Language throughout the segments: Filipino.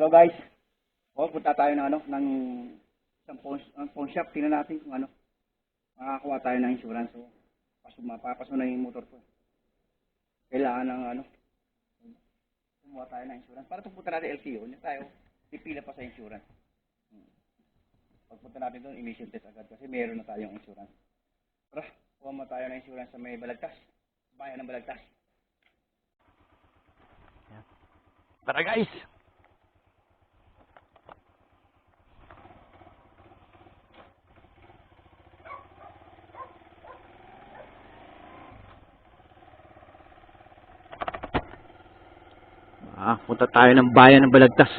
So guys, punta tayo ng ng isang pawn shop. Tingnan natin kung makakakuha tayo ng insurance. So, mapapaso na yung motor ko. Kailangan ng kumuha tayo ng insurance. Para pagpunta natin LTO, hindi tayo pipila pa sa insurance. Pagpunta natin doon, emission test agad kasi meron na tayong insurance. Tara, kuha mo tayo ng insurance sa may Balagtas. Bayan ng Balagtas. Tara guys! Punta tayo ng bayan ng Balagtas.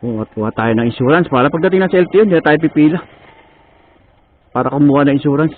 Kuha tayo ng insurance para pagdating na sa LTO, hindi na tayo pipila para kumuha ng insurance.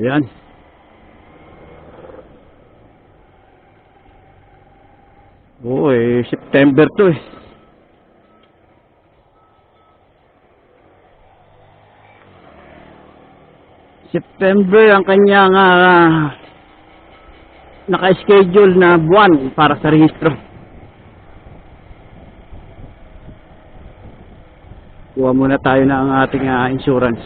Ayan. September to eh. September ang kanyang naka-schedule na buwan para sa rehistro. Kuha muna tayo ng ating insurance.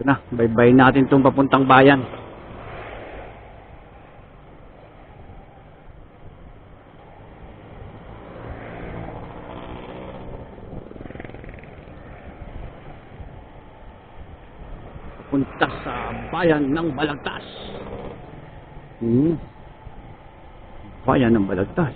Ito na, bye-bye natin itong papuntang bayan. Punta sa bayan ng Balagtas. Bayan ng Balagtas.